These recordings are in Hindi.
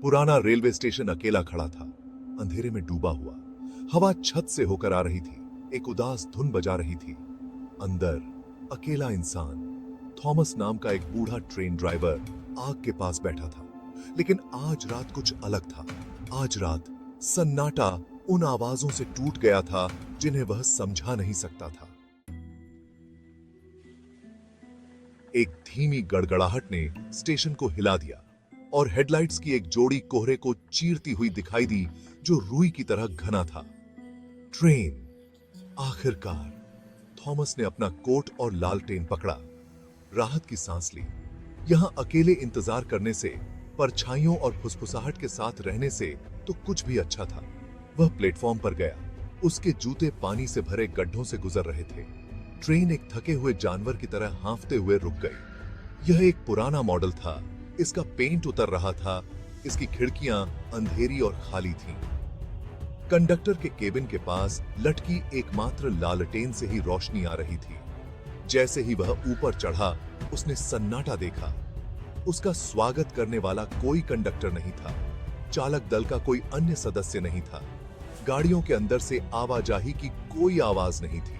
पुराना रेलवे स्टेशन अकेला खड़ा था, अंधेरे में डूबा हुआ। हवा छत से होकर आ रही थी, एक उदास धुन बजा रही थी। अंदर अकेला इंसान, थॉमस नाम का एक बूढ़ा ट्रेन ड्राइवर आग के पास बैठा था। लेकिन आज रात कुछ अलग था। आज रात सन्नाटा उन आवाजों से टूट गया था जिन्हें वह समझा नहीं सकता था। एक धीमी गड़गड़ाहट ने स्टेशन को हिला दिया और हेडलाइट्स की एक जोड़ी कोहरे को चीरती हुई दिखाई दी जो रुई की तरह घना था। ट्रेन, आखिरकार। थॉमस ने अपना कोट और लालटेन पकड़ा, राहत की सांस ली। यहां अकेले इंतजार करने से, परछाइयों और फुसफुसाहट के साथ रहने से तो कुछ भी अच्छा था। वह प्लेटफॉर्म पर गया। उसके जूते पानी से भरे गड्ढों से गुजर रहे थे। ट्रेन एक थके हुए जानवर की तरह हांफते हुए रुक गई। यह एक पुराना मॉडल था। इसका पेंट उतर रहा था। इसकी खिड़कियां अंधेरी और खाली थीं। कंडक्टर के केबिन के पास लटकी एकमात्र लालटेन से ही रोशनी आ रही थी। जैसे ही वह ऊपर चढ़ा, उसने सन्नाटा देखा। उसका स्वागत करने वाला कोई कंडक्टर नहीं था। चालक दल का कोई अन्य सदस्य नहीं था। गाड़ियों के अंदर से आवाजाही की कोई आवाज नहीं थी।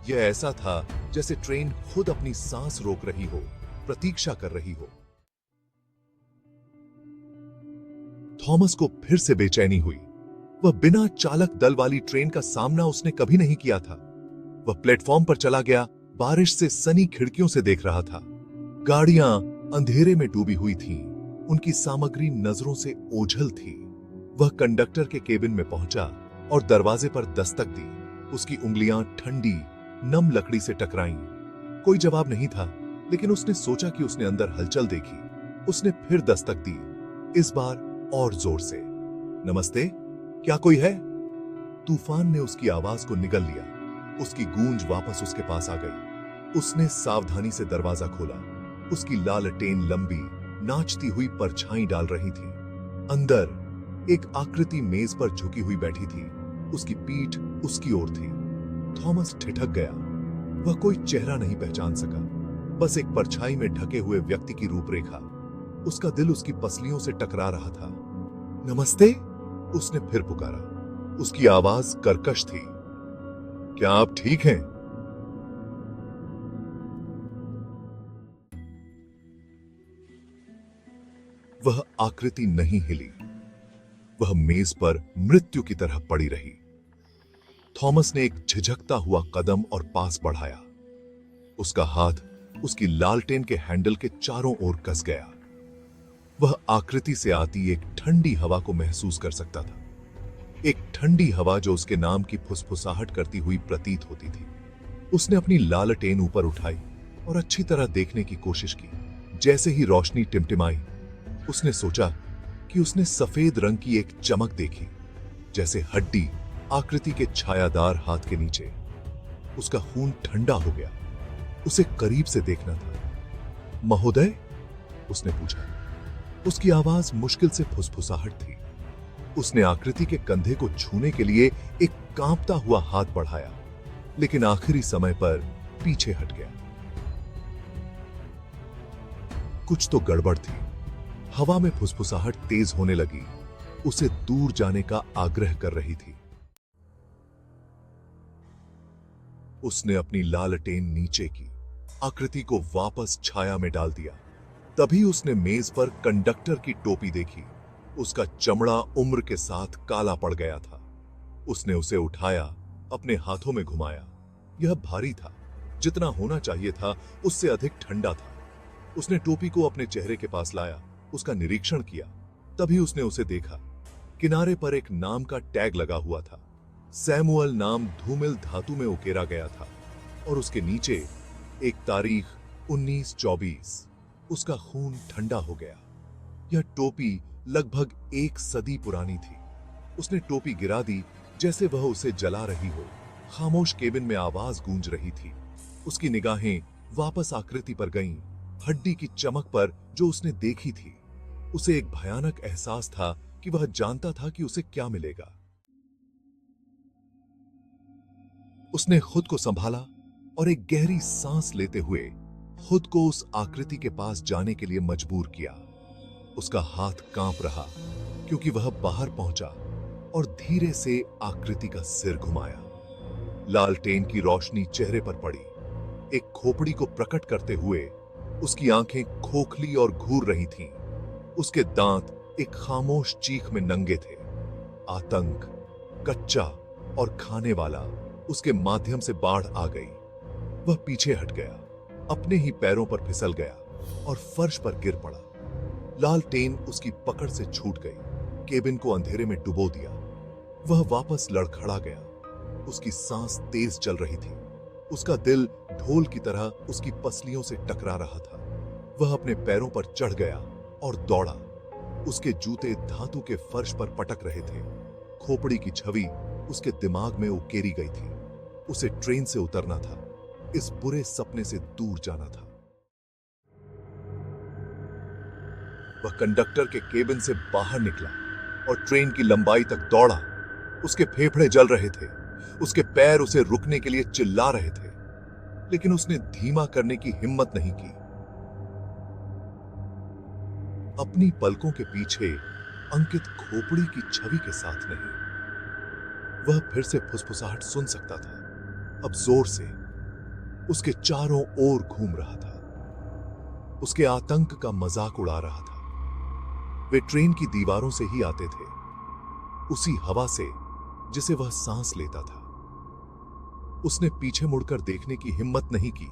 यह ऐसा था जैसे ट्रेन खुद अपनी सांस रोक रही हो, प्रतीक्षा कर रही हो। थॉमस को फिर से बेचैनी हुई। वह बिना चालक दल वाली ट्रेन का सामना उसने कभी नहीं किया था। वह प्लेटफॉर्म पर चला गया, बारिश से सनी खिड़कियों से देख रहा था। गाड़ियां अंधेरे में डूबी हुई थीं। उनकी सामग्री नजरों से ओझल थी। वह कंडक्टर के केबिन में पहुंचा और दरवाजे पर दस्तक दी। उसकी उंगलियां ठंडी, नम लकड़ी से टकराईं। कोई जवाब नहीं था, लेकिन उसने सोचा कि उसने अंदर हलचल देखी। उसने फिर दस्तक दी, इस बार और जोर से। नमस्ते, क्या कोई है? तूफान ने उसकी आवाज को निगल लिया। उसकी गूंज वापस उसके पास आ गई। उसने सावधानी से दरवाजा खोला। उसकी लालटेन लंबी, नाचती हुई परछाई डाल रही थी। अंदर एक आकृति मेज पर झुकी हुई बैठी थी। उसकी पीठ उसकी ओर थी। थॉमस ठिठक गया। वह कोई चेहरा नहीं पहचान सका, बस एक परछाई में ढके हुए व्यक्ति की रूपरेखा। उसका दिल उसकी पसलियों से टकरा रहा था। नमस्ते, उसने फिर पुकारा। उसकी आवाज कर्कश थी। क्या आप ठीक हैं? वह आकृति नहीं हिली। वह मेज पर मृत्यु की तरह पड़ी रही। थॉमस ने एक झिझकता हुआ कदम और पास बढ़ाया। उसका हाथ उसकी लालटेन के हैंडल के चारों ओर कस गया। वह आकृति से आती एक ठंडी हवा को महसूस कर सकता था। एक ठंडी हवा जो उसके नाम की फुसफुसाहट करती हुई प्रतीत होती थी। उसने अपनी लालटेन ऊपर उठाई और अच्छी तरह देखने की कोशिश की। जैसे ही रोशनी टिमटिमाई, उसने सोचा कि उसने सफेद रंग की एक चमक देखी, जैसे हड्डी आकृति के छायादार हाथ के नीचे। उसका खून ठंडा हो गया। उसे करीब से देखना था। महोदय, उसने पूछा। उसकी आवाज मुश्किल से फुसफुसाहट थी। उसने आकृति के कंधे को छूने के लिए एक कांपता हुआ हाथ बढ़ाया, लेकिन आखिरी समय पर पीछे हट गया। कुछ तो गड़बड़ थी। हवा में फुसफुसाहट तेज होने लगी, उसे दूर जाने का आग्रह कर रही थी। उसने अपनी लालटेन नीचे की, आकृति को वापस छाया में डाल दिया। तभी उसने मेज पर कंडक्टर की टोपी देखी। उसका चमड़ा उम्र के साथ काला पड़ गया था। उसने उसे उठाया, अपने हाथों में घुमाया। यह भारी था, जितना होना चाहिए था उससे अधिक ठंडा था। उसने टोपी को अपने चेहरे के पास लाया, उसका निरीक्षण किया। तभी उसने उसे देखा। किनारे पर एक नाम का टैग लगा हुआ था। सैमुअल नाम धूमिल धातु में उकेरा गया था और उसके नीचे एक तारीख 1924। उसका खून ठंडा हो गया। यह टोपी लगभग एक सदी पुरानी थी। उसने टोपी गिरा दी, जैसे वह उसे जला रही हो। खामोश केबिन में आवाज गूंज रही थी। उसकी निगाहें वापस आकृति पर गईं, हड्डी की चमक पर जो उसने देखी थी। उसे एक भयानक एहसास था कि वह जानता था कि उसे क्या मिलेगा। उसने खुद को संभाला और एक गहरी सांस लेते हुए खुद को उस आकृति के पास जाने के लिए मजबूर किया। उसका हाथ कांप रहा क्योंकि वह बाहर पहुंचा और धीरे से आकृति का सिर घुमाया। लालटेन की रोशनी चेहरे पर पड़ी, एक खोपड़ी को प्रकट करते हुए। उसकी आंखें खोखली और घूर रही थीं। उसके दांत एक खामोश चीख में नंगे थे। आतंक, कच्चा और खाने वाला, उसके माध्यम से बाढ़ आ गई। वह पीछे हट गया, अपने ही पैरों पर फिसल गया और फर्श पर गिर पड़ा। लालटेन उसकी पकड़ से छूट गई, केबिन को अंधेरे में डुबो दिया। वह वापस लड़खड़ा गया। उसकी सांस तेज चल रही थी। उसका दिल ढोल की तरह उसकी पसलियों से टकरा रहा था। वह अपने पैरों पर चढ़ गया और दौड़ा। उसके जूते धातु के फर्श पर पटक रहे थे। खोपड़ी की छवि उसके दिमाग में उकेरी गई थी। उसे ट्रेन से उतरना था, इस बुरे सपने से दूर जाना था। वह कंडक्टर के केबिन से बाहर निकला और ट्रेन की लंबाई तक दौड़ा। उसके फेफड़े जल रहे थे। उसके पैर उसे रुकने के लिए चिल्ला रहे थे, लेकिन उसने धीमा करने की हिम्मत नहीं की। अपनी पलकों के पीछे अंकित खोपड़ी की छवि के साथ नहीं। वह फिर से फुसफुसाहट सुन सकता था, अब जोर से, उसके चारों ओर घूम रहा था। उसके आतंक का मजाक उड़ा रहा था। वे ट्रेन की दीवारों से ही आते थे, उसी हवा से जिसे वह सांस लेता था। उसने पीछे मुड़कर देखने की हिम्मत नहीं की,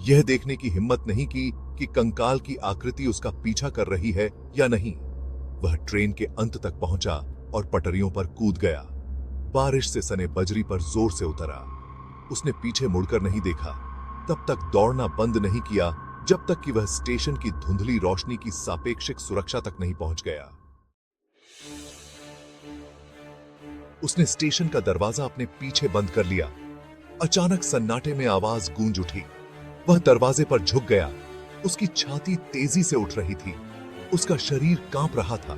यह देखने की हिम्मत नहीं की कि कंकाल की आकृति उसका पीछा कर रही है या नहीं। वह ट्रेन के अंत तक पहुंचा और पटरियों पर कूद गया। बारिश से सने बजरी पर जोर से उतरा। उसने पीछे मुड़कर नहीं देखा, तब तक दौड़ना बंद नहीं किया जब तक कि वह स्टेशन की धुंधली रोशनी की सापेक्षिक सुरक्षा तक नहीं पहुंच गया। उसने स्टेशन का दरवाजा अपने पीछे बंद कर लिया। अचानक सन्नाटे में आवाज गूंज उठी। वह दरवाजे पर झुक गया। उसकी छाती तेजी से उठ रही थी। उसका शरीर कांप रहा था।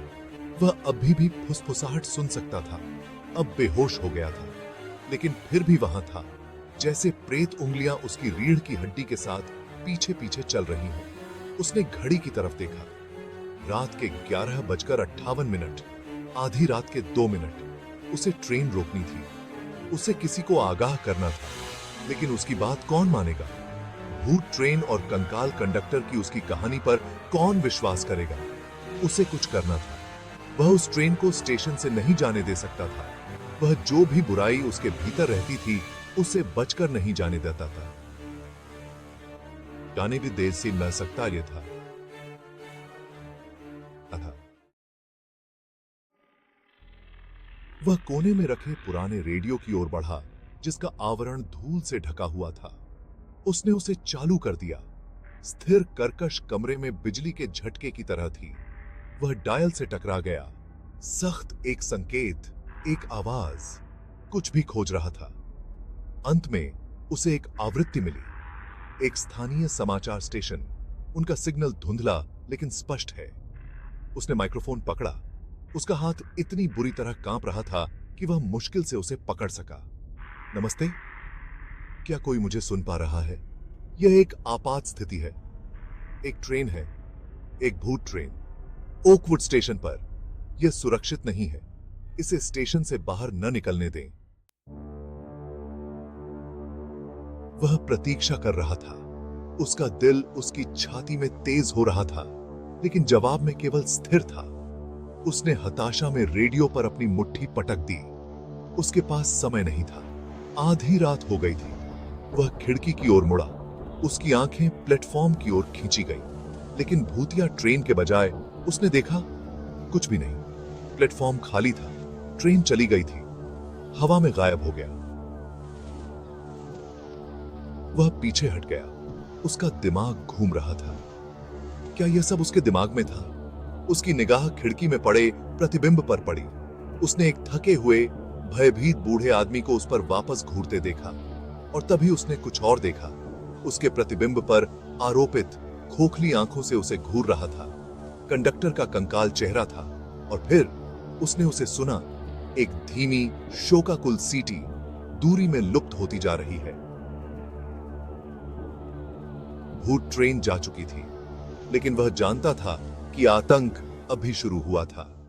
वह अभी भी फुसफुसाहट सुन सकता था। अब बेहोश हो गया था, लेकिन फिर भी वहां था, जैसे प्रेत उंगलियां उसकी रीढ़ की हड्डी के साथ पीछे पीछे चल रही हों। उसने घड़ी की तरफ देखा। रात के 11:58, आधी रात के 2 मिनट। उसे ट्रेन रोकनी थी। उसे किसी को आगाह करना था, लेकिन उसकी बात कौन मानेगा? भूत ट्रेन और कंकाल कंडक्टर की उसकी कहानी पर कौन विश्वास करेगा? उसे कुछ करना था। वह उस ट्रेन को स्टेशन से नहीं जाने दे सकता था। वह जो भी बुराई उसके भीतर रहती थी, उसे बचकर नहीं जाने देता था। जाने भी देर से न सकता ये था। वह कोने में रखे पुराने रेडियो की ओर बढ़ा, जिसका आवरण धूल से ढका हुआ था। उसने उसे चालू कर दिया। स्थिर कर्कश कमरे में बिजली के झटके की तरह थी। वह डायल से टकरा गया। सख्त एक संकेत, एक आवाज, कुछ भी खोज रहा था। अंत में उसे एक आवृत्ति मिली, एक स्थानीय समाचार स्टेशन। उनका सिग्नल धुंधला लेकिन स्पष्ट है। उसने माइक्रोफोन पकड़ा। उसका हाथ इतनी बुरी तरह कांप रहा था कि वह मुश्किल से उसे पकड़ सका। नमस्ते, क्या कोई मुझे सुन पा रहा है? यह एक आपात स्थिति है। एक ट्रेन है, एक भूत ट्रेन, ओकवुड स्टेशन पर। यह सुरक्षित नहीं है। इसे स्टेशन से बाहर न निकलने दें। वह प्रतीक्षा कर रहा था। उसका दिल उसकी छाती में तेज हो रहा था, लेकिन जवाब में केवल स्थिर था। उसने हताशा में रेडियो पर अपनी मुट्ठी पटक दी। उसके पास समय नहीं था। आधी रात हो गई थी। वह खिड़की की ओर मुड़ा। उसकी आंखें प्लेटफॉर्म की ओर खींची गई, लेकिन भूतिया ट्रेन के बजाय उसने देखा कुछ भी नहीं। प्लेटफॉर्म खाली था। ट्रेन चली गई थी, हवा में गायब हो गया। वह पीछे हट गया। उसका दिमाग घूम रहा था। क्या यह सब उसके दिमाग में था? उसकी निगाह खिड़की में पड़े प्रतिबिंब पर पड़ी। उसने एक थके हुए, भयभीत बूढ़े आदमी को उस पर वापस घूरते देखा, और तभी उसने कुछ और देखा। उसके प्रतिबिंब पर आरोपित खोखली आंखों से उसे घूर रहा था। कंडक्टर का कंकाल चेहरा था। और फिर उसने उसे सुना, एक धीमी शोकाकुल सीटी दूरी में लुप्त होती जा रही है। भूत ट्रेन जा चुकी थी, लेकिन वह जानता था कि आतंक अब भी शुरू हुआ था।